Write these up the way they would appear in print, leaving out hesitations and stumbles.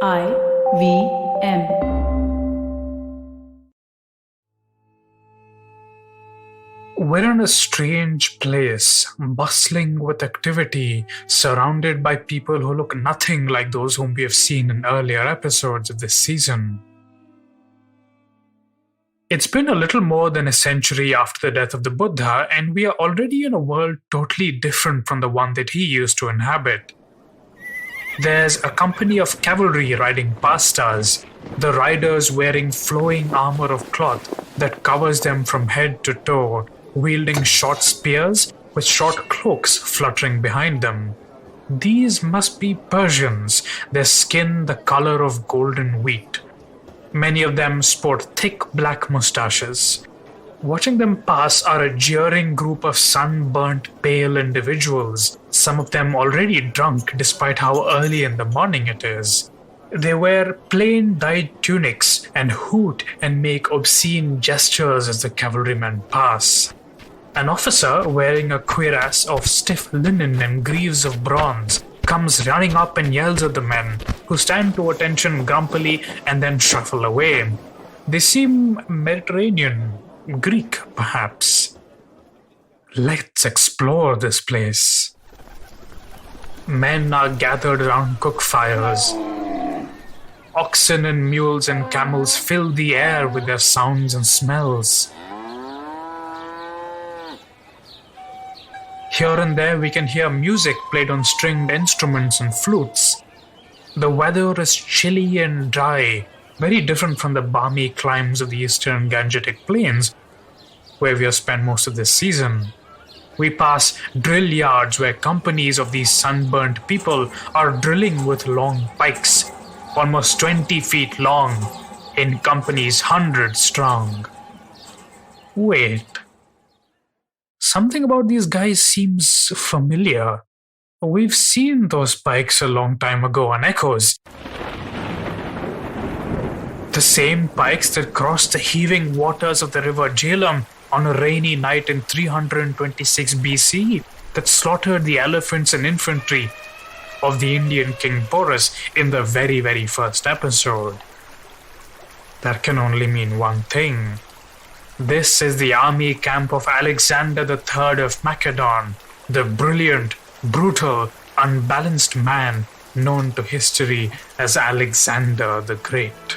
IVM. We're in a strange place, bustling with activity, surrounded by people who look nothing like those whom we have seen in earlier episodes of this season. It's been a little more than a century after the death of the Buddha, and we are already in a world totally different from the one that he used to inhabit. There's a company of cavalry riding past us, the riders wearing flowing armor of cloth that covers them from head to toe, wielding short spears with short cloaks fluttering behind them. These must be Persians, their skin the color of golden wheat. Many of them sport thick black mustaches. Watching them pass are a jeering group of sunburnt, pale individuals, some of them already drunk despite how early in the morning it is. They wear plain dyed tunics and hoot and make obscene gestures as the cavalrymen pass. An officer wearing a cuirass of stiff linen and greaves of bronze comes running up and yells at the men, who stand to attention grumpily and then shuffle away. They seem Mediterranean, Greek perhaps. Let's explore this place. Men are gathered around cook fires. Oxen and mules and camels fill the air with their sounds and smells. Here and there we can hear music played on stringed instruments and flutes. The weather is chilly and dry, very different from the balmy climes of the eastern Gangetic plains, where we have spent most of this season. We pass drill yards where companies of these sunburnt people are drilling with long pikes, almost 20 feet long, in companies 100 strong. Wait. Something about these guys seems familiar. We've seen those pikes a long time ago on Echoes. The same pikes that crossed the heaving waters of the river Jhelum on a rainy night in 326 BC that slaughtered the elephants and infantry of the Indian king Porus in the very, very first episode. That can only mean one thing. This is the army camp of Alexander III of Macedon, the brilliant, brutal, unbalanced man known to history as Alexander the Great.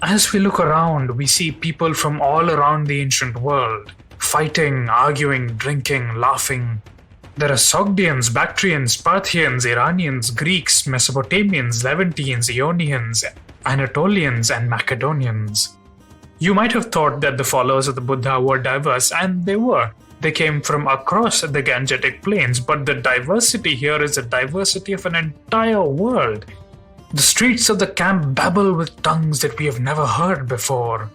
As we look around, we see people from all around the ancient world, fighting, arguing, drinking, laughing. There are Sogdians, Bactrians, Parthians, Iranians, Greeks, Mesopotamians, Levantines, Ionians, Anatolians, and Macedonians. You might have thought that the followers of the Buddha were diverse, and they were. They came from across the Gangetic plains, but the diversity here is the diversity of an entire world. The streets of the camp babble with tongues that we have never heard before.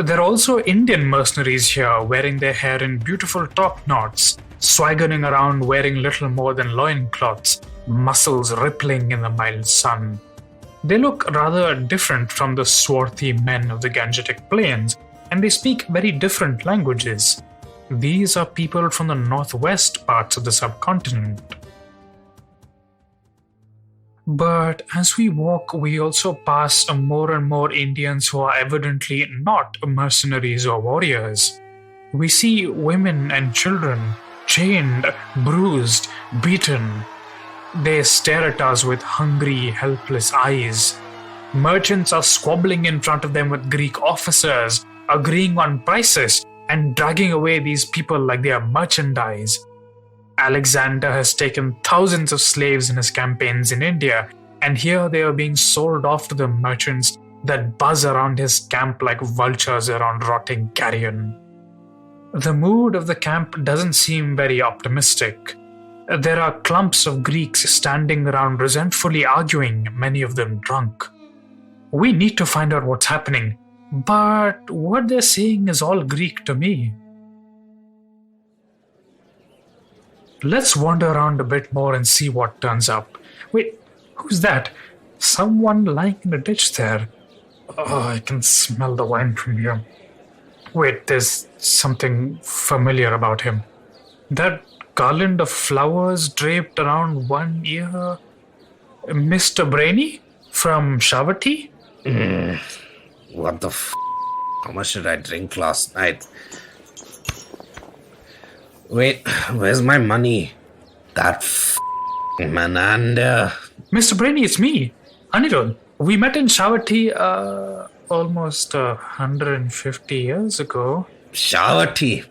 There are also Indian mercenaries here, wearing their hair in beautiful top knots, swaggering around wearing little more than loincloths, muscles rippling in the mild sun. They look rather different from the swarthy men of the Gangetic plains, and they speak very different languages. These are people from the northwest parts of the subcontinent. But as we walk, we also pass more and more Indians who are evidently not mercenaries or warriors. We see women and children, chained, bruised, beaten. They stare at us with hungry, helpless eyes. Merchants are squabbling in front of them with Greek officers, agreeing on prices and dragging away these people like they are merchandise. Alexander has taken thousands of slaves in his campaigns in India, and here they are being sold off to the merchants that buzz around his camp like vultures around rotting carrion. The mood of the camp doesn't seem very optimistic. There are clumps of Greeks standing around resentfully arguing, many of them drunk. We need to find out what's happening, but what they're saying is all Greek to me. Let's wander around a bit more and see what turns up. Wait, who's that? Someone lying in a ditch there. Oh, I can smell the wine from here. Wait, there's something familiar about him. That garland of flowers draped around one ear. Mr. Brainy from Shavati? What the f? How much did I drink last night? Wait, where's my money? That Nanda. Mr. Brainy, it's me, Anirudh. We met in Shavati almost 150 years ago. Shavati?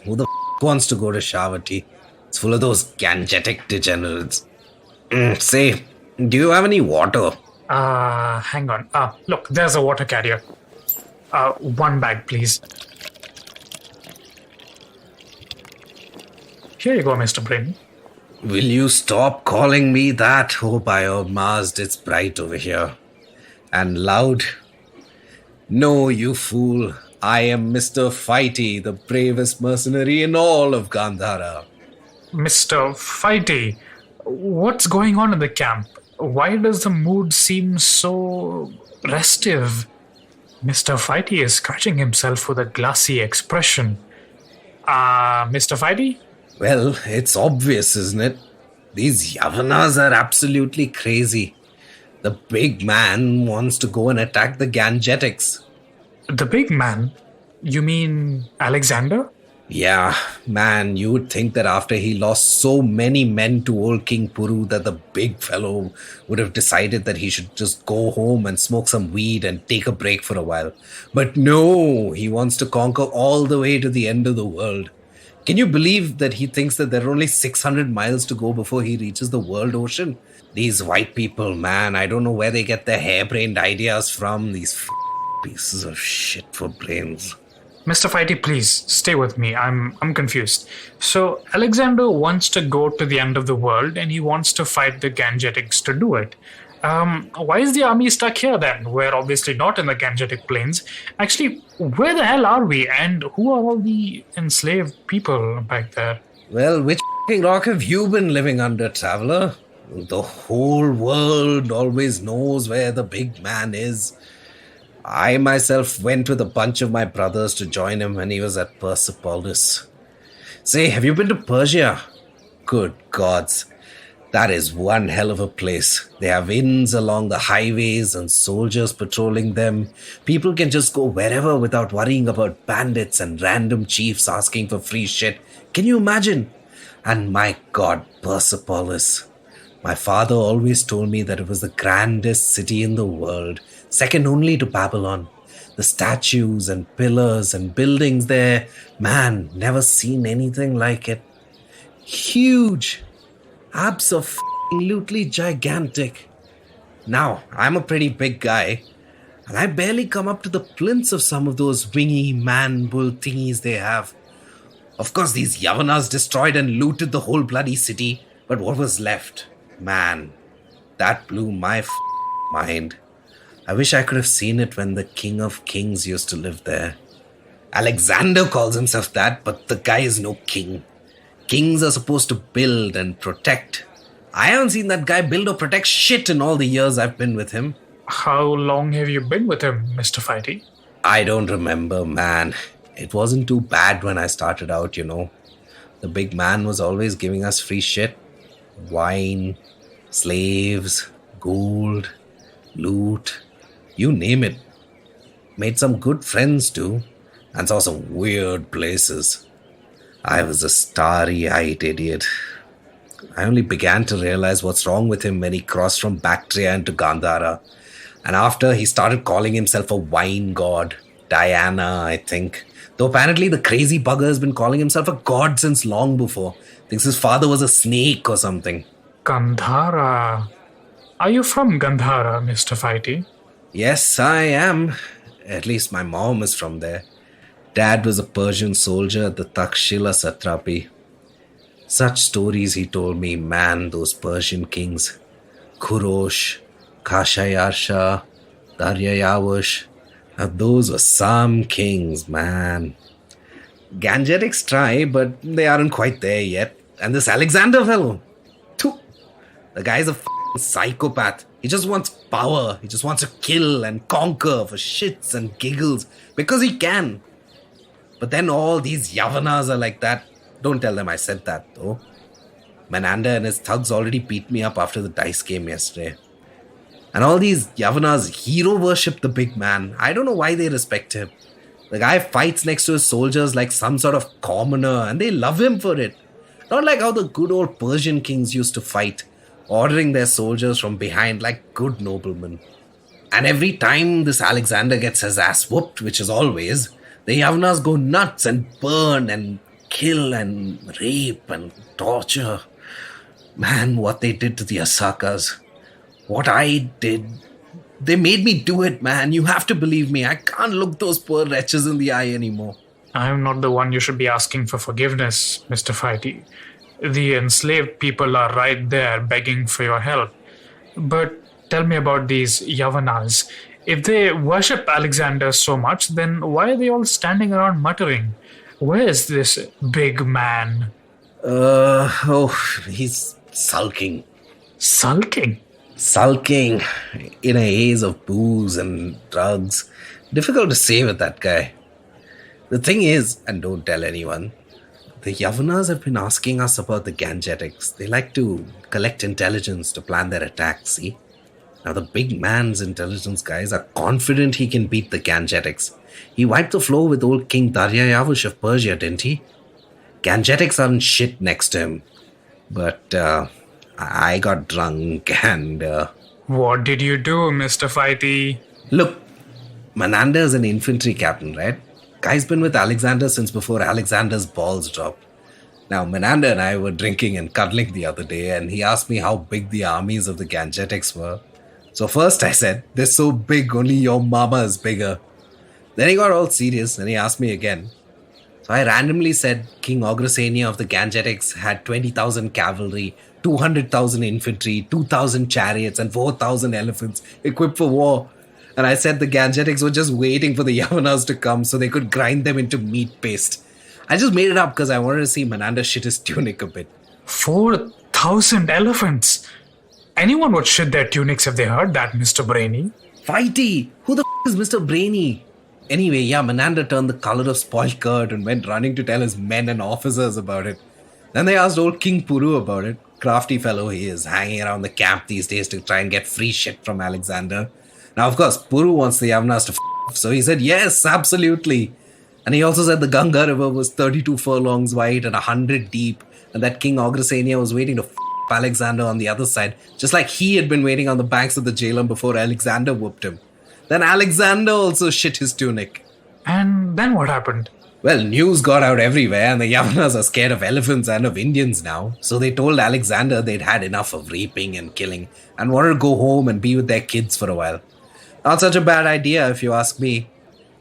Who the wants to go to Shavati? It's full of those Gangetic degenerates. Say, do you have any water? Hang on. Look, there's a water carrier. One bag, please. Here you go, Mr. Brainy. Will you stop calling me that? Oh, by your mast, it's bright over here. And loud. No, you fool. I am Mr. Fighty, the bravest mercenary in all of Gandhara. Mr. Fighty, what's going on in the camp? Why does the mood seem so restive? Mr. Fighty is scratching himself with a glassy expression. Mr. Fighty? Well, it's obvious, isn't it? These Yavanas are absolutely crazy. The big man wants to go and attack the Gangetics. The big man? You mean Alexander? Yeah, man, you would think that after he lost so many men to old King Puru that the big fellow would have decided that he should just go home and smoke some weed and take a break for a while. But no, he wants to conquer all the way to the end of the world. Can you believe that he thinks that there are only 600 miles to go before he reaches the world ocean? These white people, man, I don't know where they get their harebrained ideas from. These pieces of shit for brains. Mr. Fighty, please stay with me. I'm confused. So Alexander wants to go to the end of the world and he wants to fight the Gangetics to do it. Why is the army stuck here then? We're obviously not in the Gangetic plains. Actually, where the hell are we? And who are all the enslaved people back there? Well, which rock have you been living under, traveler? The whole world always knows where the big man is. I myself went with a bunch of my brothers to join him when he was at Persepolis. Say, have you been to Persia? Good gods. That is one hell of a place. They have inns along the highways and soldiers patrolling them. People can just go wherever without worrying about bandits and random chiefs asking for free shit. Can you imagine? And my god, Persepolis. My father always told me that it was the grandest city in the world, second only to Babylon. The statues and pillars and buildings there, man, never seen anything like it. Huge. Absolutely gigantic. Now, I'm a pretty big guy, and I barely come up to the plinths of some of those wingy man-bull thingies they have. Of course, these Yavanas destroyed and looted the whole bloody city, but what was left? Man, that blew my mind. I wish I could have seen it when the King of Kings used to live there. Alexander calls himself that, but the guy is no king. Kings are supposed to build and protect. I haven't seen that guy build or protect shit in all the years I've been with him. How long have you been with him, Mr. Fighty? I don't remember, man. It wasn't too bad when I started out, you know. The big man was always giving us free shit. Wine, slaves, gold, loot, you name it. Made some good friends too, and saw some weird places. I was a starry-eyed idiot. I only began to realize what's wrong with him when he crossed from Bactria into Gandhara. And after, he started calling himself a wine god. Diana, I think. Though apparently the crazy bugger has been calling himself a god since long before. Thinks his father was a snake or something. Gandhara. Are you from Gandhara, Mr. Fighty? Yes, I am. At least my mom is from there. Dad was a Persian soldier at the Takshila Satrapi. Such stories he told me, man, those Persian kings. Khurosh, Kashayarsha, Daryayavush. Now those were some kings, man. Gangetics try, but they aren't quite there yet. And this Alexander fellow, the guy's a psychopath. He just wants power. He just wants to kill and conquer for shits and giggles because he can. But then all these Yavanas are like that. Don't tell them I said that, though. Nanda and his thugs already beat me up after the dice game yesterday. And all these Yavanas hero worship the big man. I don't know why they respect him. The guy fights next to his soldiers like some sort of commoner, and they love him for it. Not like how the good old Persian kings used to fight, ordering their soldiers from behind like good noblemen. And every time this Alexander gets his ass whooped, which is always, the Yavanas go nuts and burn and kill and rape and torture. Man, what they did to the Asakas. What I did. They made me do it, man. You have to believe me. I can't look those poor wretches in the eye anymore. I am not the one you should be asking for forgiveness, Mr. Fighty. The enslaved people are right there begging for your help. But tell me about these Yavanas. If they worship Alexander so much, then why are they all standing around muttering? Where is this big man? He's sulking. Sulking? Sulking in a haze of booze and drugs. Difficult to say with that guy. The thing is, and don't tell anyone, the Yavanas have been asking us about the Gangetics. They like to collect intelligence to plan their attacks, see? Now the big man's intelligence guys are confident he can beat the Gangetics. He wiped the floor with old King Daryayavush of Persia, didn't he? Gangetics aren't shit next to him. But I got drunk and... What did you do, Mr. Fighty? Look, Nanda is an infantry captain, right? Guy's been with Alexander since before Alexander's balls dropped. Now, Nanda and I were drinking and cuddling the other day, and he asked me how big the armies of the Gangetics were. So first I said, they're so big, only your mama is bigger. Then he got all serious and he asked me again. So I randomly said King Ograsenia of the Gangetics had 20,000 cavalry, 200,000 infantry, 2,000 chariots, and 4,000 elephants equipped for war. And I said the Gangetics were just waiting for the Yavanas to come so they could grind them into meat paste. I just made it up because I wanted to see Nanda shit his tunic a bit. 4,000 elephants? Anyone would shit their tunics if they heard that, Mr. Brainy. Fighty! Who the is Mr. Brainy? Anyway, Nanda turned the color of spoiled curd and went running to tell his men and officers about it. Then they asked old King Puru about it. Crafty fellow he is, hanging around the camp these days to try and get free shit from Alexander. Now, of course, Puru wants the Yavanas to f***, so he said, yes, absolutely. And he also said the Ganga River was 32 furlongs wide and 100 deep, and that King Ograsenia was waiting to f*** Alexander on the other side, just like he had been waiting on the banks of the Jhelum before Alexander whooped him. Then Alexander also shit his tunic. And then what happened? Well, news got out everywhere, and the Yavanas are scared of elephants and of Indians now. So they told Alexander they'd had enough of raping and killing and wanted to go home and be with their kids for a while. Not such a bad idea, if you ask me.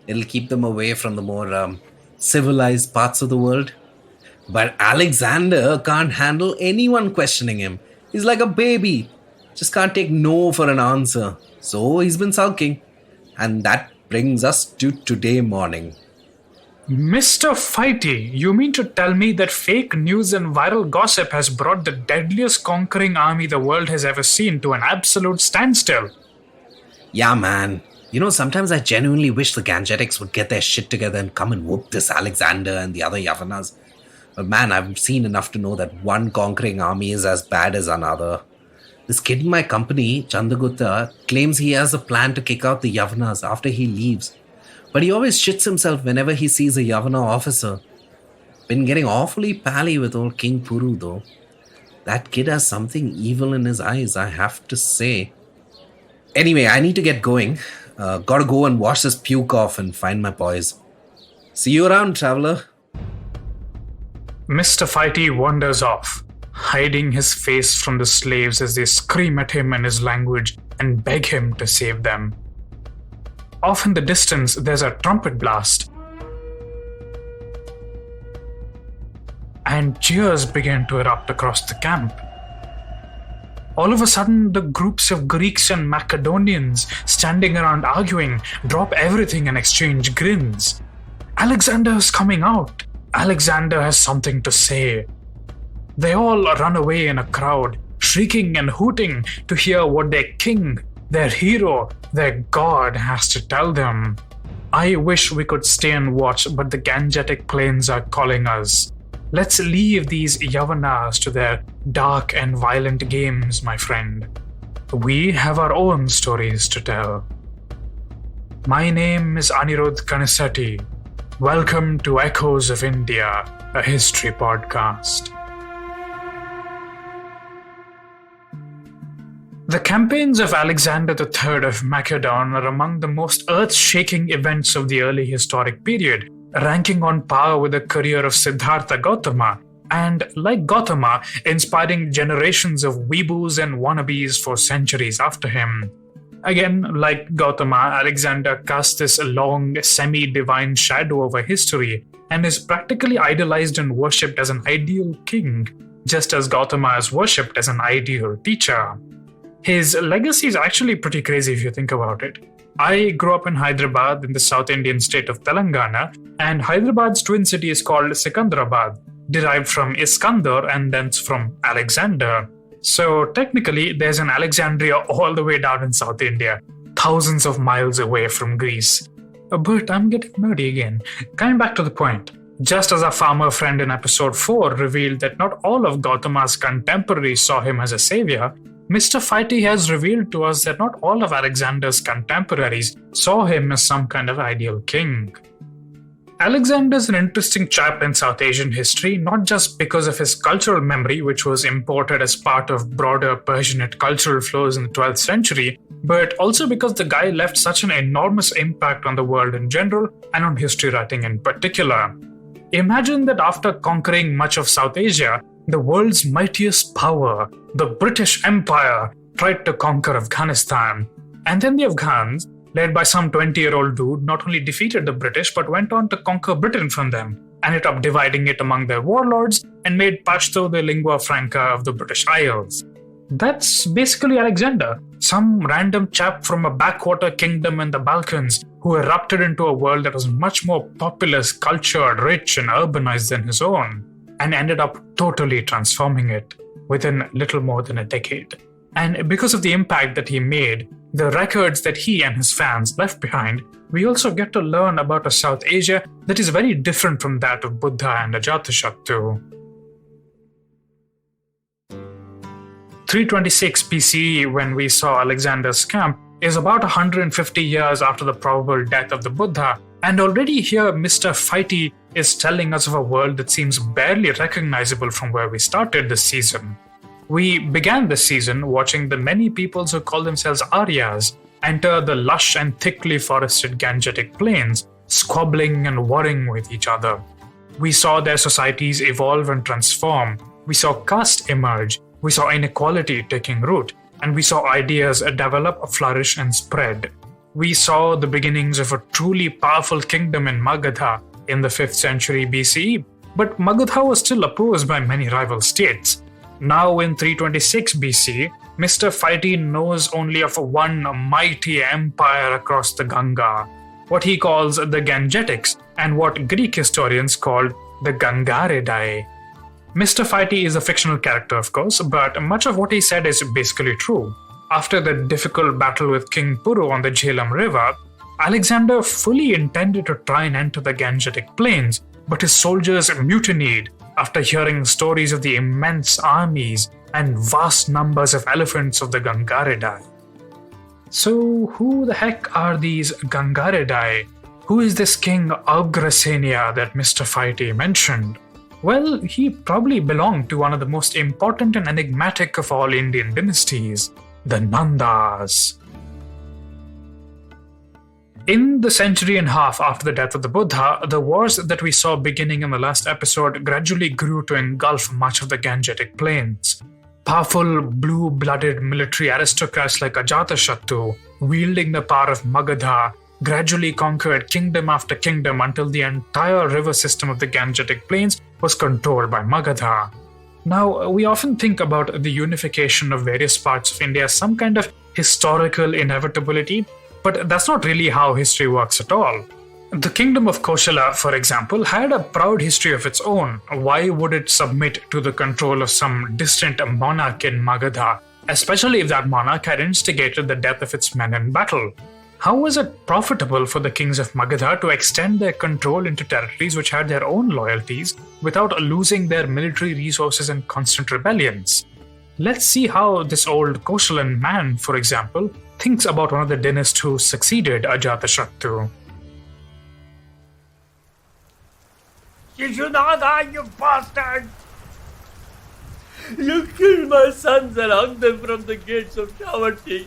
It'll keep them away from the more civilized parts of the world. But Alexander can't handle anyone questioning him. He's like a baby. Just can't take no for an answer. So he's been sulking. And that brings us to today morning. Mr. Fighty, you mean to tell me that fake news and viral gossip has brought the deadliest conquering army the world has ever seen to an absolute standstill? Yeah, man. You know, sometimes I genuinely wish the Gangetics would get their shit together and come and whoop this Alexander and the other Yavanas. But man, I've seen enough to know that one conquering army is as bad as another. This kid in my company, Chandragupta, claims he has a plan to kick out the Yavanas after he leaves. But he always shits himself whenever he sees a Yavana officer. Been getting awfully pally with old King Puru though. That kid has something evil in his eyes, I have to say. Anyway, I need to get going. Gotta go and wash this puke off and find my boys. See you around, traveler. Mr. Fighty wanders off, hiding his face from the slaves as they scream at him in his language and beg him to save them. Off in the distance, there's a trumpet blast. And cheers begin to erupt across the camp. All of a sudden, the groups of Greeks and Macedonians standing around arguing drop everything and exchange grins. Alexander's coming out. Alexander has something to say. They all run away in a crowd, shrieking and hooting to hear what their king, their hero, their god has to tell them. I wish we could stay and watch, but the Gangetic plains are calling us. Let's leave these Yavanas to their dark and violent games, my friend. We have our own stories to tell. My name is Anirudh Kanisati. Welcome to Echoes of India, a history podcast. The campaigns of Alexander III of Macedon are among the most earth-shaking events of the early historic period, ranking on par with the career of Siddhartha Gautama, and, like Gautama, inspiring generations of weeboos and wannabes for centuries after him. Again, like Gautama, Alexander cast this long, semi-divine shadow over history and is practically idolized and worshipped as an ideal king, just as Gautama is worshipped as an ideal teacher. His legacy is actually pretty crazy if you think about it. I grew up in Hyderabad in the South Indian state of Telangana, and Hyderabad's twin city is called Sikandrabad, derived from Iskandar and thence from Alexander. So technically, there's an Alexandria all the way down in South India, thousands of miles away from Greece. But I'm getting nerdy again. Coming back to the point, just as our farmer friend in episode 4 revealed that not all of Gautama's contemporaries saw him as a savior, Mr. Fighty has revealed to us that not all of Alexander's contemporaries saw him as some kind of ideal king. Alexander's an interesting chap in South Asian history, not just because of his cultural memory, which was imported as part of broader Persianate cultural flows in the 12th century, but also because the guy left such an enormous impact on the world in general and on history writing in particular. Imagine that after conquering much of South Asia, the world's mightiest power, the British Empire, tried to conquer Afghanistan. And then the Afghans, led by some 20-year-old dude, not only defeated the British but went on to conquer Britain from them, ended up dividing it among their warlords and made Pashto the lingua franca of the British Isles. That's basically Alexander, some random chap from a backwater kingdom in the Balkans who erupted into a world that was much more populous, cultured, rich and urbanized than his own, and ended up totally transforming it within little more than a decade. And because of the impact that he made, the records that he and his fans left behind, we also get to learn about a South Asia that is very different from that of Buddha and Ajatashattu. 326 BCE, when we saw Alexander's camp, is about 150 years after the probable death of the Buddha, and already here Mr. Fighty is telling us of a world that seems barely recognizable from where we started this season. We began this season watching the many peoples who call themselves Aryas enter the lush and thickly forested Gangetic plains, squabbling and warring with each other. We saw their societies evolve and transform, we saw caste emerge, we saw inequality taking root, and we saw ideas develop, flourish and spread. We saw the beginnings of a truly powerful kingdom in Magadha in the 5th century BCE, but Magadha was still opposed by many rival states. Now in 326 BC, Mr. Fighty knows only of one mighty empire across the Ganga, what he calls the Gangetics, and what Greek historians called the Gangaridai. Mr. Fighty is a fictional character, of course, but much of what he said is basically true. After the difficult battle with King Puru on the Jhelum River, Alexander fully intended to try and enter the Gangetic plains, but his soldiers mutinied after hearing stories of the immense armies and vast numbers of elephants of the Gangaridai. So who the heck are these Gangaridai? Who is this King Agrasenia that Mr. Fighty mentioned? Well, he probably belonged to one of the most important and enigmatic of all Indian dynasties, the Nandas. In the century and a half after the death of the Buddha, the wars that we saw beginning in the last episode gradually grew to engulf much of the Gangetic plains. Powerful, blue-blooded military aristocrats like Ajatashattu, wielding the power of Magadha, gradually conquered kingdom after kingdom until the entire river system of the Gangetic plains was controlled by Magadha. Now, we often think about the unification of various parts of India as some kind of historical inevitability, but that's not really how history works at all. The kingdom of Koshala, for example, had a proud history of its own. Why would it submit to the control of some distant monarch in Magadha, especially if that monarch had instigated the death of its men in battle? How was it profitable for the kings of Magadha to extend their control into territories which had their own loyalties without losing their military resources and constant rebellions? Let's see how this old Koshalan man, for example, thinks about one of the dynasts who succeeded Ajatashatru. Shishunada, you bastard! You killed my sons and hung them from the gates of Shavati.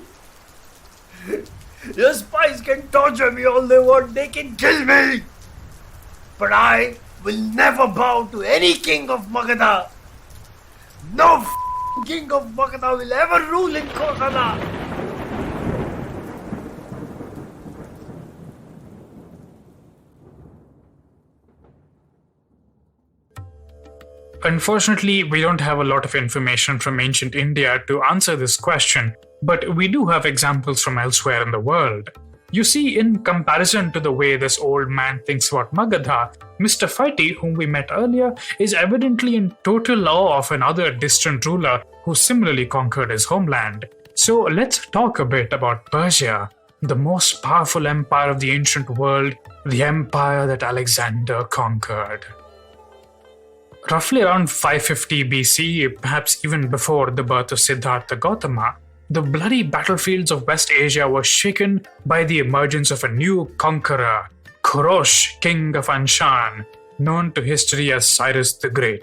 Your spies can torture me all they want, they can kill me! But I will never bow to any king of Magadha. No king of Magadha will ever rule in Kosala. Unfortunately, we don't have a lot of information from ancient India to answer this question, but we do have examples from elsewhere in the world. You see, in comparison to the way this old man thinks about Magadha, Mr. Fighty, whom we met earlier, is evidently in total awe of another distant ruler who similarly conquered his homeland. So let's talk a bit about Persia, the most powerful empire of the ancient world, the empire that Alexander conquered. Roughly around 550 BC, perhaps even before the birth of Siddhartha Gautama, the bloody battlefields of West Asia were shaken by the emergence of a new conqueror, Khurosh, king of Anshan, known to history as Cyrus the Great.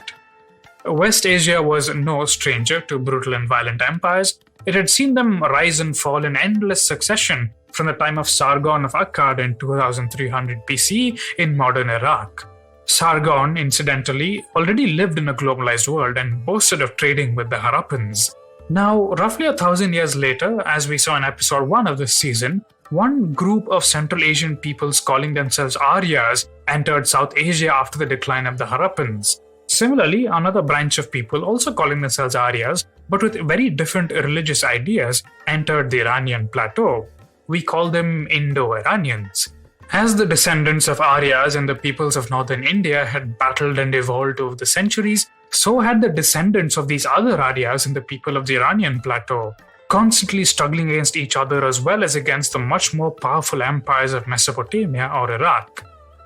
West Asia was no stranger to brutal and violent empires. It had seen them rise and fall in endless succession from the time of Sargon of Akkad in 2300 BC in modern Iraq. Sargon, incidentally, already lived in a globalized world and boasted of trading with the Harappans. Now, roughly 1,000 years later, as we saw in episode 1 of this season, one group of Central Asian peoples calling themselves Aryas entered South Asia after the decline of the Harappans. Similarly, another branch of people also calling themselves Aryas, but with very different religious ideas, entered the Iranian plateau. We call them Indo-Iranians. As the descendants of Aryas and the peoples of northern India had battled and evolved over the centuries, so had the descendants of these other Aryas and the people of the Iranian plateau, constantly struggling against each other as well as against the much more powerful empires of Mesopotamia or Iraq.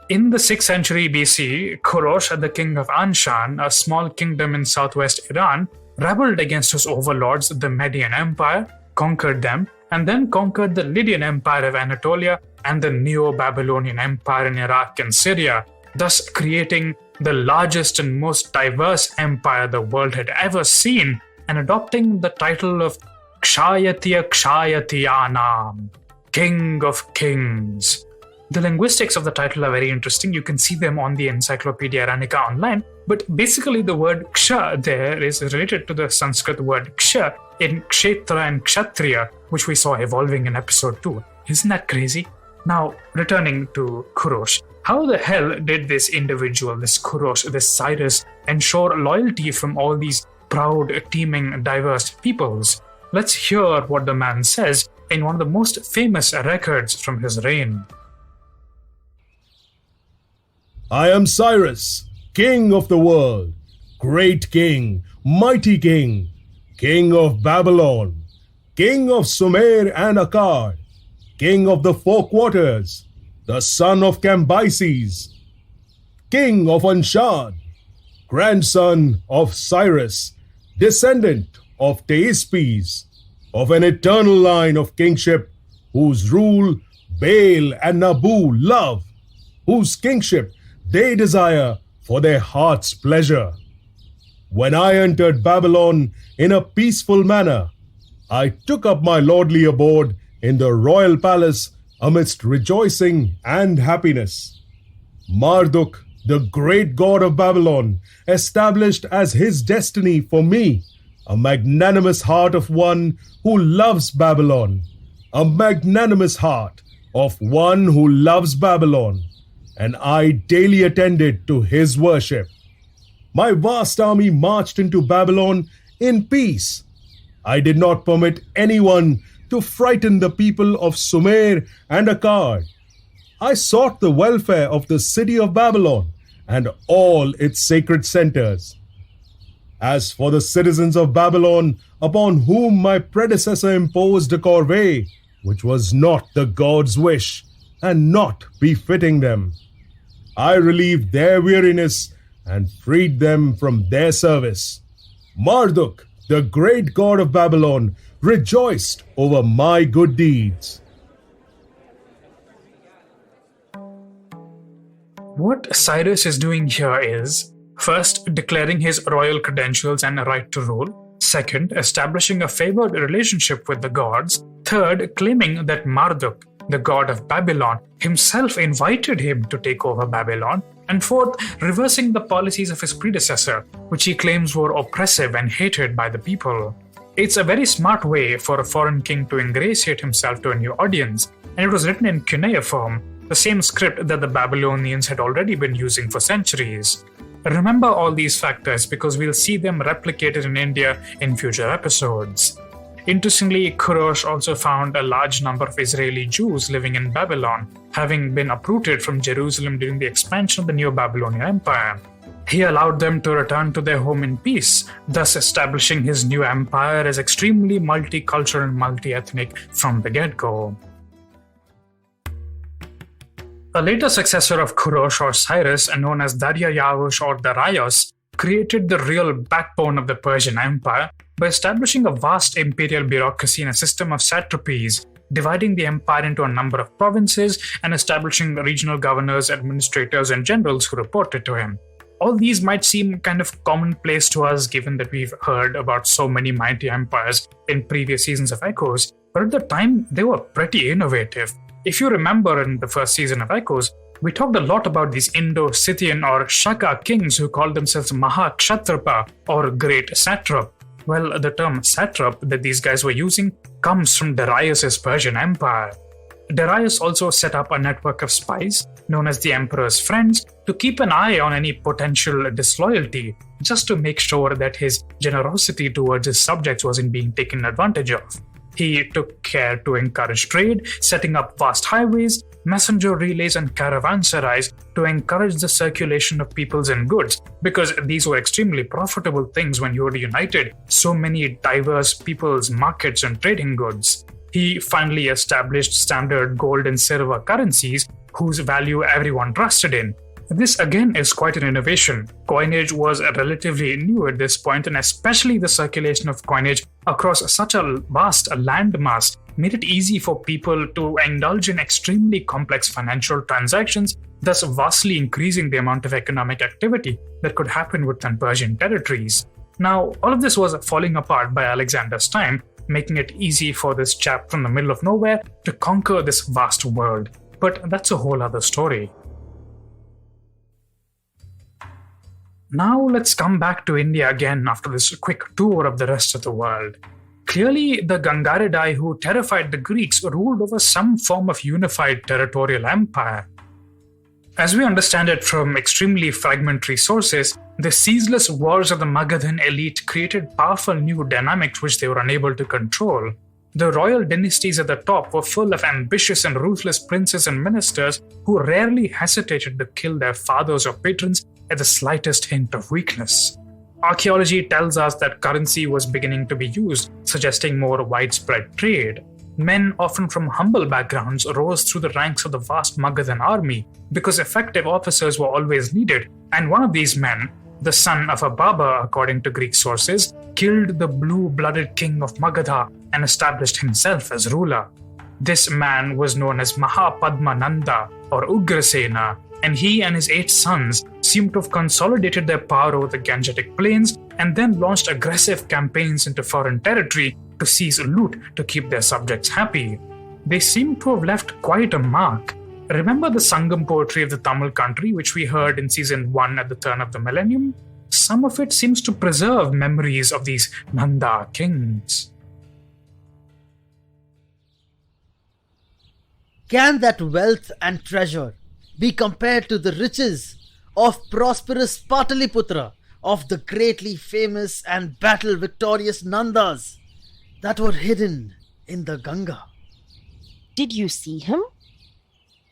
In the 6th century BC, Khurosh, the king of Anshan, a small kingdom in southwest Iran, rebelled against his overlords, the Median Empire, conquered them, and then conquered the Lydian Empire of Anatolia and the Neo-Babylonian Empire in Iraq and Syria, thus creating the largest and most diverse empire the world had ever seen, and adopting the title of Kshayatiya Kshayatiyanam, King of Kings. The linguistics of the title are very interesting. You can see them on the Encyclopedia Iranica online, but basically the word Ksha there is related to the Sanskrit word Ksha in Kshetra and Kshatriya, which we saw evolving in episode 2. Isn't that crazy? Now, returning to Khurosh, how the hell did this individual, this Khurosh, this Cyrus, ensure loyalty from all these proud, teeming, diverse peoples? Let's hear what the man says in one of the most famous records from his reign. I am Cyrus, king of the world, great king, mighty king, king of Babylon, king of Sumer and Akkad, king of the four quarters, the son of Cambyses, king of Anshan, grandson of Cyrus, descendant of Theispes, of an eternal line of kingship, whose rule Baal and Nabu love, whose kingship they desire for their heart's pleasure. When I entered Babylon in a peaceful manner, I took up my lordly abode in the royal palace amidst rejoicing and happiness. Marduk, the great god of Babylon, established as his destiny for me a magnanimous heart of one who loves Babylon, a magnanimous heart of one who loves Babylon, and I daily attended to his worship. My vast army marched into Babylon in peace. I did not permit anyone to frighten the people of Sumer and Akkad. I sought the welfare of the city of Babylon and all its sacred centers. As for the citizens of Babylon, upon whom my predecessor imposed a corvée, which was not the gods' wish and not befitting them. I relieved their weariness and freed them from their service. Marduk, the great god of Babylon, rejoiced over my good deeds. What Cyrus is doing here is, first, declaring his royal credentials and a right to rule. Second, establishing a favored relationship with the gods. Third, claiming that Marduk, the god of Babylon, himself invited him to take over Babylon. And fourth, reversing the policies of his predecessor, which he claims were oppressive and hated by the people. It's a very smart way for a foreign king to ingratiate himself to a new audience, and it was written in cuneiform, the same script that the Babylonians had already been using for centuries. Remember all these factors because we'll see them replicated in India in future episodes. Interestingly, Kurosh also found a large number of Israeli Jews living in Babylon, having been uprooted from Jerusalem during the expansion of the New Babylonian Empire. He allowed them to return to their home in peace, thus establishing his new empire as extremely multicultural and multi-ethnic from the get-go. A later successor of Kurosh or Cyrus, known as Darya-Yavush or Darius, created the real backbone of the Persian Empire by establishing a vast imperial bureaucracy and a system of satrapies, dividing the empire into a number of provinces and establishing regional governors, administrators, and generals who reported to him. All these might seem kind of commonplace to us given that we've heard about so many mighty empires in previous seasons of Echoes, but at the time they were pretty innovative. If you remember in the first season of Echoes, we talked a lot about these Indo-Scythian or Shaka kings who called themselves Mahakshatrapa or Great Satrap. Well, the term satrap that these guys were using comes from Darius's Persian Empire. Darius also set up a network of spies, known as the Emperor's Friends, to keep an eye on any potential disloyalty, just to make sure that his generosity towards his subjects wasn't being taken advantage of. He took care to encourage trade, setting up vast highways, messenger relays, and caravanserais to encourage the circulation of peoples and goods, because these were extremely profitable things when you had united so many diverse peoples, markets, and trading goods. He finally established standard gold and silver currencies whose value everyone trusted in. This again is quite an innovation. Coinage was relatively new at this point, and especially the circulation of coinage across such a vast landmass made it easy for people to indulge in extremely complex financial transactions, thus vastly increasing the amount of economic activity that could happen within Persian territories. Now, all of this was falling apart by Alexander's time, making it easy for this chap from the middle of nowhere to conquer this vast world. But that's a whole other story. Now let's come back to India again after this quick tour of the rest of the world. Clearly, the Gangaridae who terrified the Greeks ruled over some form of unified territorial empire. As we understand it from extremely fragmentary sources, the ceaseless wars of the Magadhan elite created powerful new dynamics which they were unable to control. The royal dynasties at the top were full of ambitious and ruthless princes and ministers who rarely hesitated to kill their fathers or patrons at the slightest hint of weakness. Archaeology tells us that currency was beginning to be used, suggesting more widespread trade. Men, often from humble backgrounds, rose through the ranks of the vast Magadhan army because effective officers were always needed, and one of these men, the son of a Baba according to Greek sources, killed the blue-blooded king of Magadha and established himself as ruler. This man was known as Mahapadma Nanda or Ugrasena, and he and his 8 sons seem to have consolidated their power over the Gangetic plains and then launched aggressive campaigns into foreign territory to seize loot to keep their subjects happy. They seem to have left quite a mark. Remember the Sangam poetry of the Tamil country which we heard in season 1 at the turn of the millennium? Some of it seems to preserve memories of these Nanda kings. Can that wealth and treasure be compared to the riches of prosperous Pataliputra, of the greatly famous and battle-victorious Nandas that were hidden in the Ganga? Did you see him?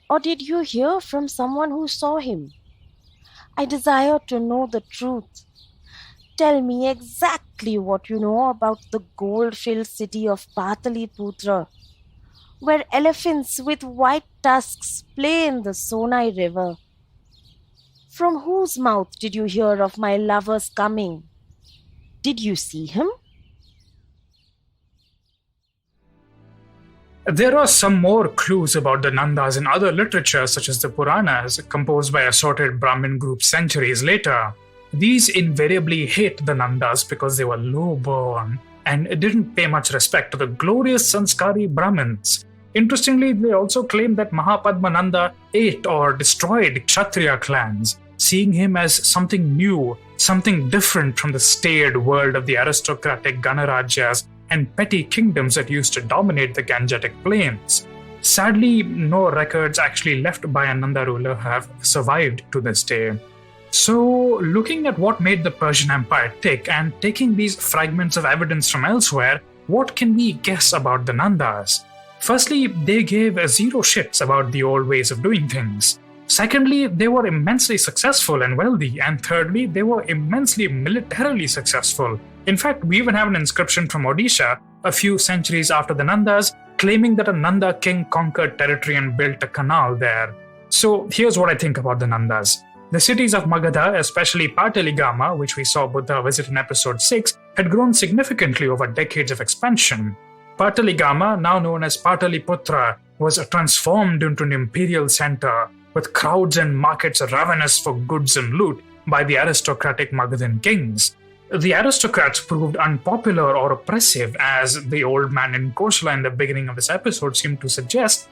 Or did you hear from someone who saw him? I desire to know the truth. Tell me exactly what you know about the gold-filled city of Pataliputra. where elephants with white tusks play in the Sonai River. From whose mouth did you hear of my lover's coming? Did you see him? There are some more clues about the Nandas in other literature, such as the Puranas, composed by assorted Brahmin groups centuries later. These invariably hate the Nandas because they were low-born and didn't pay much respect to the glorious Sanskari Brahmins. Interestingly, they also claim that Mahapadmananda ate or destroyed Kshatriya clans, seeing him as something new, something different from the staid world of the aristocratic Ganarajyas and petty kingdoms that used to dominate the Gangetic plains. Sadly, no records actually left by a Nanda ruler have survived to this day. So, looking at what made the Persian Empire tick and taking these fragments of evidence from elsewhere, what can we guess about the Nandas? Firstly, they gave zero shits about the old ways of doing things. Secondly, they were immensely successful and wealthy. And thirdly, they were immensely militarily successful. In fact, we even have an inscription from Odisha a few centuries after the Nandas claiming that a Nanda king conquered territory and built a canal there. So here's what I think about the Nandas. The cities of Magadha, especially Pataligama, which we saw Buddha visit in episode 6, had grown significantly over decades of expansion. Pataligama, now known as Pataliputra, was transformed into an imperial center, with crowds and markets ravenous for goods and loot by the aristocratic Magadhan kings. The aristocrats proved unpopular or oppressive, as the old man in Kosala in the beginning of this episode seemed to suggest,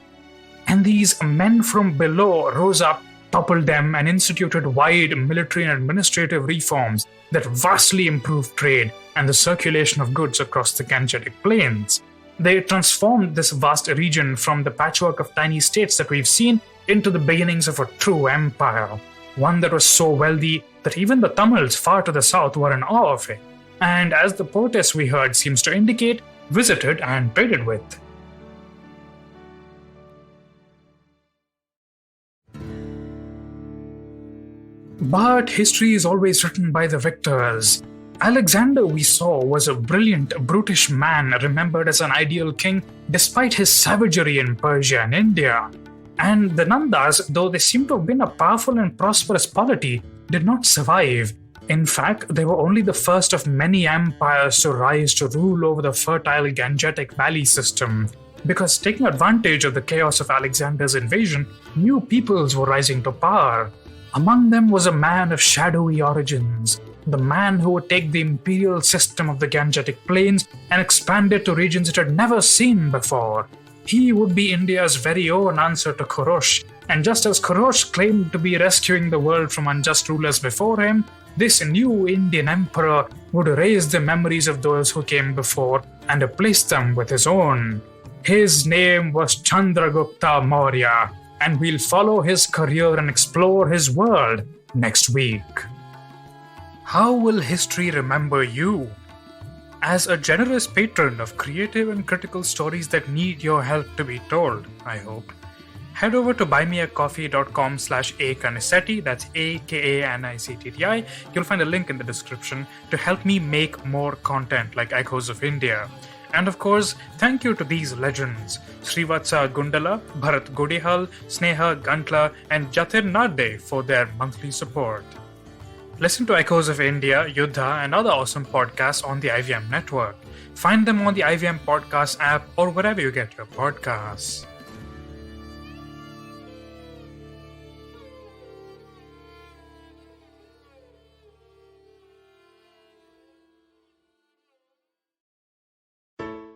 and these men from below rose up, toppled them, and instituted wide military and administrative reforms that vastly improved trade and the circulation of goods across the Gangetic plains. They transformed this vast region from the patchwork of tiny states that we've seen into the beginnings of a true empire, one that was so wealthy that even the Tamils far to the south were in awe of it, and as the poetess we heard seems to indicate, visited and traded with. But history is always written by the victors. Alexander, we saw, was a brilliant, brutish man remembered as an ideal king despite his savagery in Persia and India. And the Nandas, though they seem to have been a powerful and prosperous polity, did not survive. In fact, they were only the first of many empires to rise to rule over the fertile Gangetic valley system. Because taking advantage of the chaos of Alexander's invasion, new peoples were rising to power. Among them was a man of shadowy origins, the man who would take the imperial system of the Gangetic plains and expand it to regions it had never seen before. He would be India's very own answer to Korosh, and just as Korosh claimed to be rescuing the world from unjust rulers before him, this new Indian emperor would raise the memories of those who came before and replace them with his own. His name was Chandragupta Maurya, and we'll follow his career and explore his world next week. How will history remember you? As a generous patron of creative and critical stories that need your help to be told, I hope. Head over to buymeacoffee.com/akanisetti, that's AKANICTTI. You'll find a link in the description to help me make more content like Echoes of India. And of course, thank you to these legends, Srivatsa Gundala, Bharat Godihal, Sneha Gantla, and Jatir Nade for their monthly support. Listen to Echoes of India, Yuddha, and other awesome podcasts on the IVM network. Find them on the IVM podcast app or wherever you get your podcasts.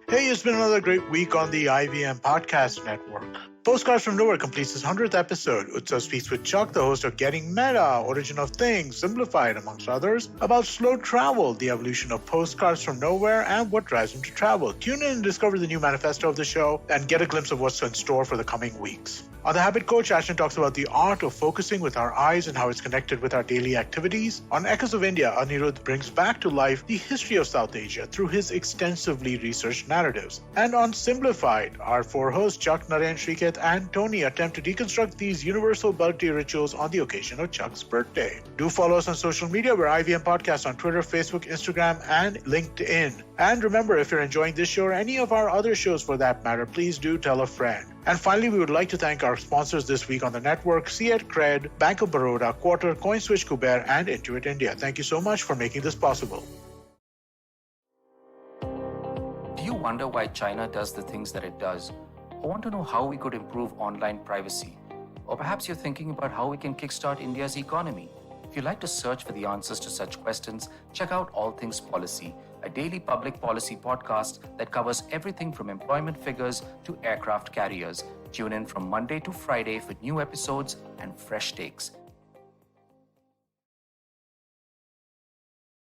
Hey, it's been another great week on the IVM Podcast Network. Postcards from Nowhere completes its 100th episode. Utsav speaks with Chuck, the host of Getting Meta, Origin of Things, Simplified, amongst others, about slow travel, the evolution of postcards from nowhere, and what drives them to travel. Tune in and discover the new manifesto of the show and get a glimpse of what's in store for the coming weeks. On The Habit Coach, Ashton talks about the art of focusing with our eyes and how it's connected with our daily activities. On Echoes of India, Anirudh brings back to life the history of South Asia through his extensively researched narratives. And on Simplified, our four hosts, Chuck, Nare, and Shrikesh, Smith, and Tony attempt to deconstruct these universal bounty rituals on the occasion of Chuck's birthday. Do follow us on social media. We're IVM Podcast on Twitter, Facebook, Instagram, and LinkedIn. And remember, if you're enjoying this show or any of our other shows for that matter, please do tell a friend. And finally, we would like to thank our sponsors this week on the network, Ciet Cred, Bank of Baroda, Quarter, CoinSwitch Kuber, and Intuit India. Thank you so much for making this possible. Do you wonder why China does the things that it does? Or want to know how we could improve online privacy? Or perhaps you're thinking about how we can kickstart India's economy? If you'd like to search for the answers to such questions, check out All Things Policy, a daily public policy podcast that covers everything from employment figures to aircraft carriers. Tune in from Monday to Friday for new episodes and fresh takes.